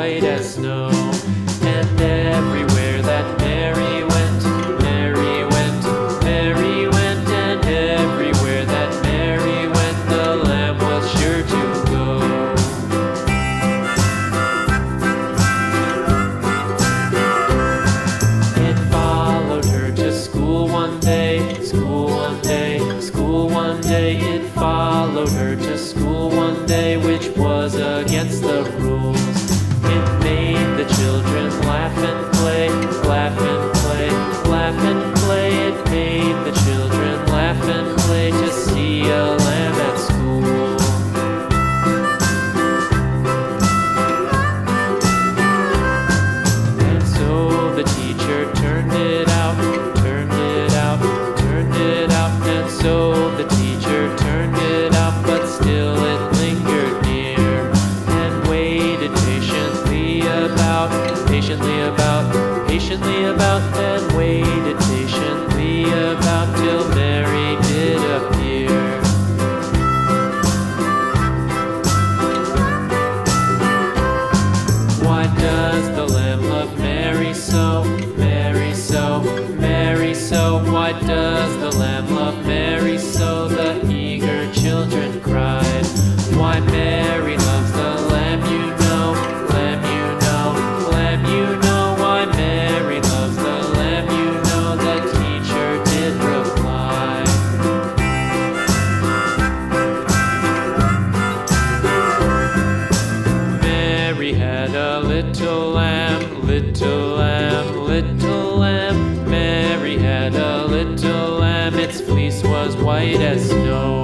white as snow. And everywhere that Mary went, Mary went, Mary went, and everywhere that Mary went, the lamb was sure to go. It followed her to school one day, school one day, school one day. It followed her to school one day, which was against the rules. It made the children laugh and play, laugh and play, laugh and play. It made the children laugh and play to see a lamb at school. And so the teacher turned it out, turned it out, turned it out. And so the teacher turned it out, but still it lingered near and waited patiently about, and waited patiently about till Mary did appear. Why does the lamb love Mary so, Mary so, Mary so? Why does the lamb love Mary so? The eager children cried. Why Mary loves the lamb, you know, lamb, you know, lamb, you know. Why Mary loves the lamb, you know, the teacher did reply. Mary had a little lamb, little lamb, little lamb. Mary had a little lamb, its fleece was white as snow.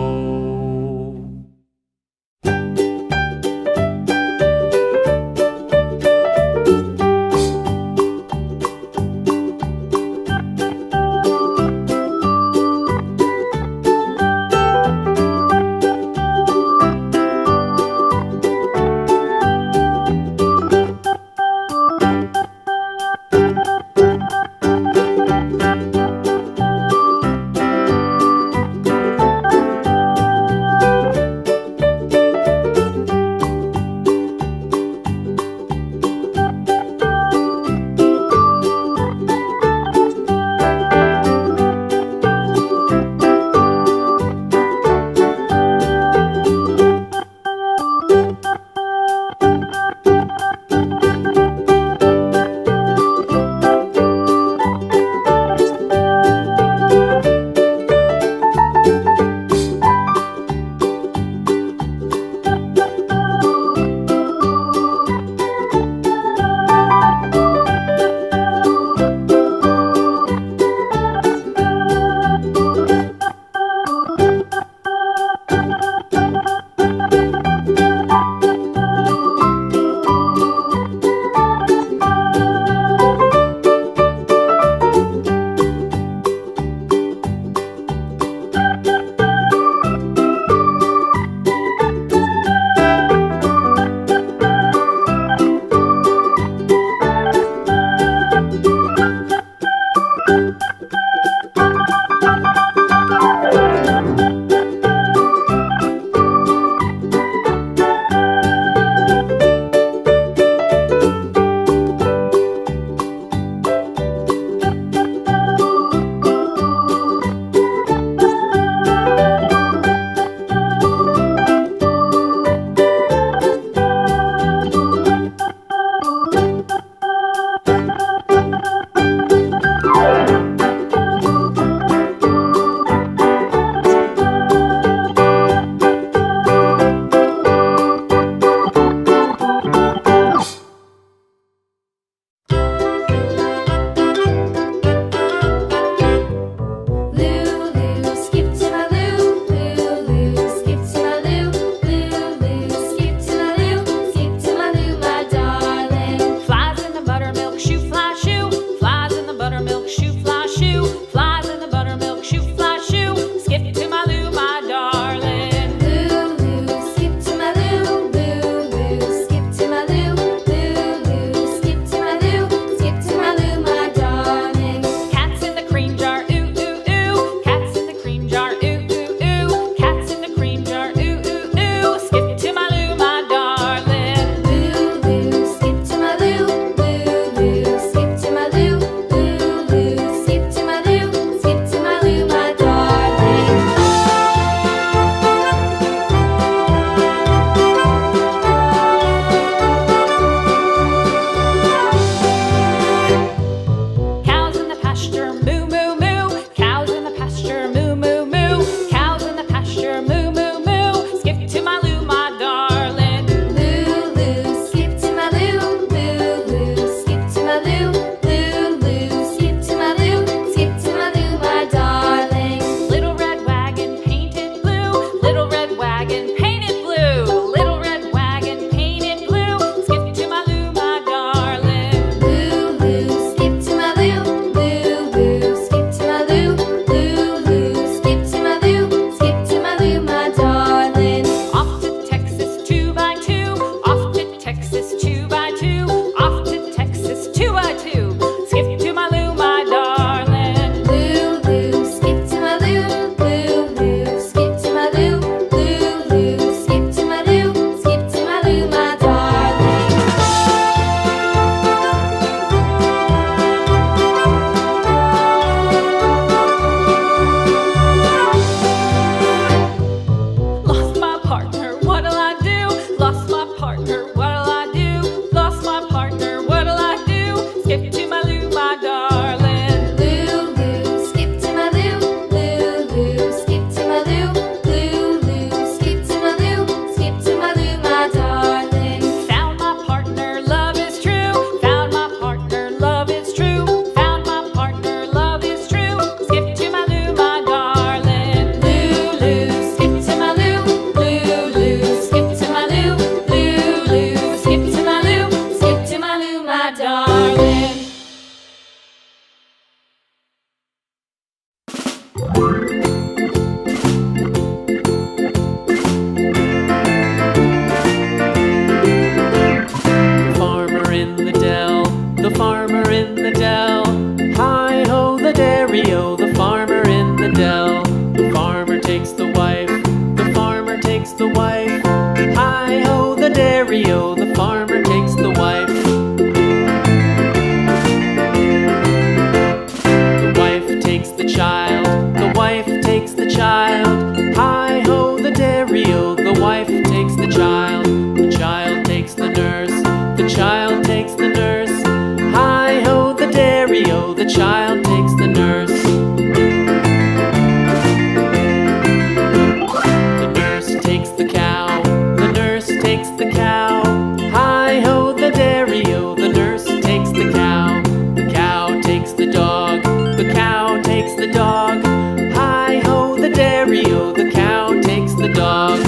child takes the nurse. Hi-ho, the dairy-o, the child takes the nurse. The nurse takes the cow, the nurse takes the cow. Hi-ho, the dairy-o, the nurse takes the cow. The cow takes the dog, the cow takes the dog. Hi-ho, the dairy-o, the cow takes the dog.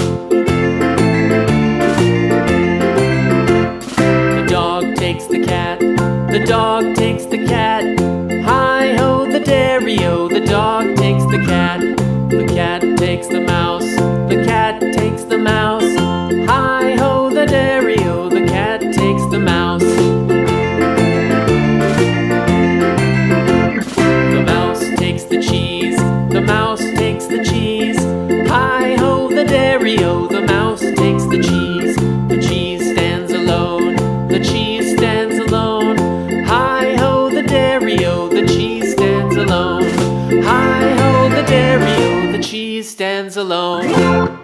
The dog takes the cat, the dog takes the cat. Hi-ho, the dairy-o, the dog takes the cat. The cat takes the mouse, the cat takes the mouse. Hi-ho, the dairy-o, the cat takes the mouse. The mouse takes the cheese, the mouse takes the cheese. Hi-ho, the dairy-o, the mouse takes the cheese. The cheese stands alone, the cheese stands alone. Hi-ho, the dairy-o, the cheese stands alone. Hi-ho, the dairy-o, the cheese stands alone.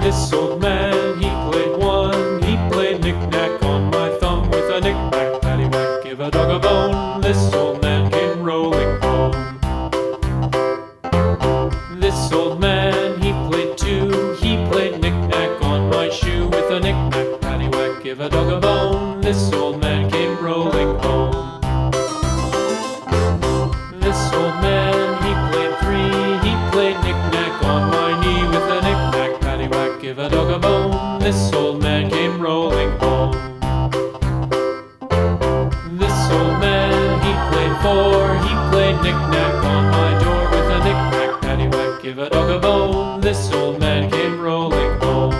This old man, he played one. He played knick-knack on my thumb with a knick-knack, paddywhack, give a dog a bone. This old man came rolling home. This old man, he played two. He played knick-knack on my shoe with a knick-knack, paddywhack, give a dog a bone. This old man came rolling home. This old man, he played three. He played knick-knack on my knee with a knick-knack, paddywhack, give a dog a bone. This old man came rolling home. This old man, he played four. He played knick-knack on my door with a knick-knack, paddywhack, give a dog a bone. This old man came rolling home.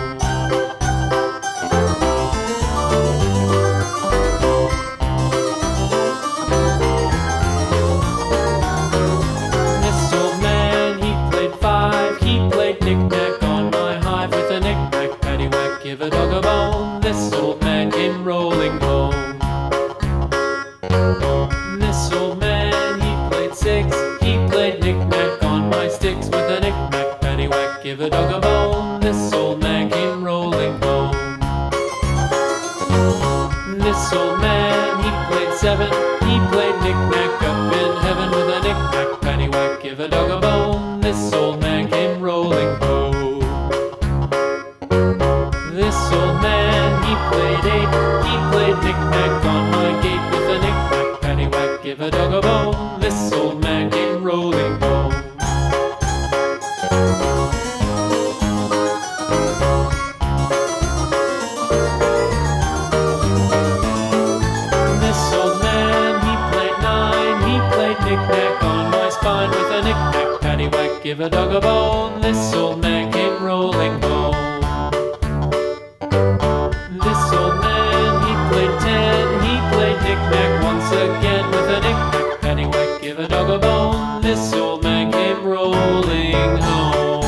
This old man, he played five. He played knick-knack on my hive with a knick-knack, paddywhack, give a dog a bone. This old man came rolling home. This old man, he played six. He played knick-knack on my sticks with a knick-knack, paddywhack, give a dog a bone. This old man came rolling home. This old man, he played seven. He played knick-knack up in heaven with a knick-knack, paddywhack, give a dog a bone. This old man came rolling home. This old man, he played eight. He played knick-knack on my gate with a knick-knack, paddywhack, give a dog a bone. This old man came rolling home. This give a dog a bone. This old man came rolling home. This old man, he played 10. He played knick-knack once again with a knick-knack, paddywhack, give a dog a bone. This old man came rolling home.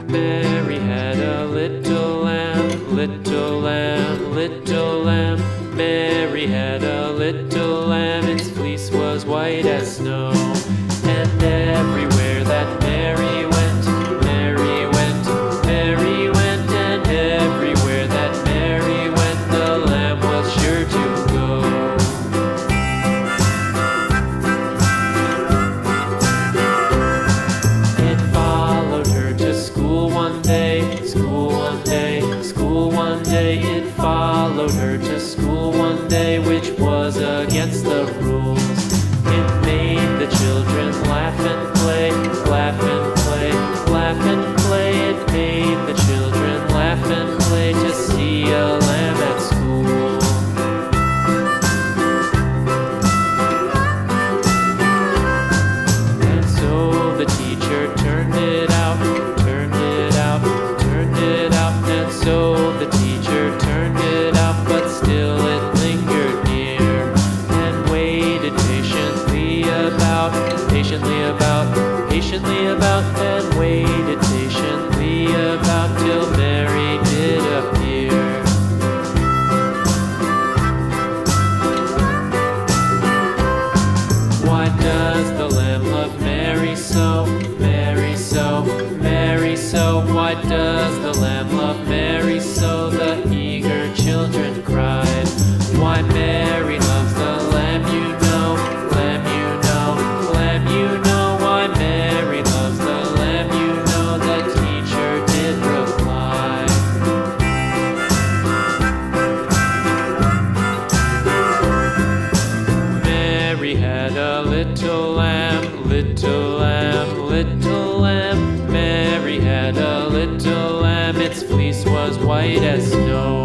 Mary had a little lamb, little lamb, little lamb. Mary had a little lamb, its fleece was white as snow. And everywhere that Mary went, Mary went, Mary went. And everywhere that Mary went, the lamb was sure to go. It followed her to school one day, school one day, school one day. It followed her to school one day, which was against the rules. It made the children laugh and play, laugh and play, laugh and play. It made the children laugh and play to see a lamb at school. And so the teacher turned it out, turned it out, turned it out. And so the teacher turned it out, but still it lingered near and waited patiently about, and waited patiently about till Mary did appear. Why does the lamb love Mary so, Mary so, Mary so? Why does the lamb love Mary so? The eager children cried. Why Mary loves the lamb, you know, lamb, you know, lamb, you know. Why Mary loves the lamb, you know, the teacher did reply. Mary had a little lamb, little lamb, little lamb. Mary had a little lamb, its fleece was white as snow.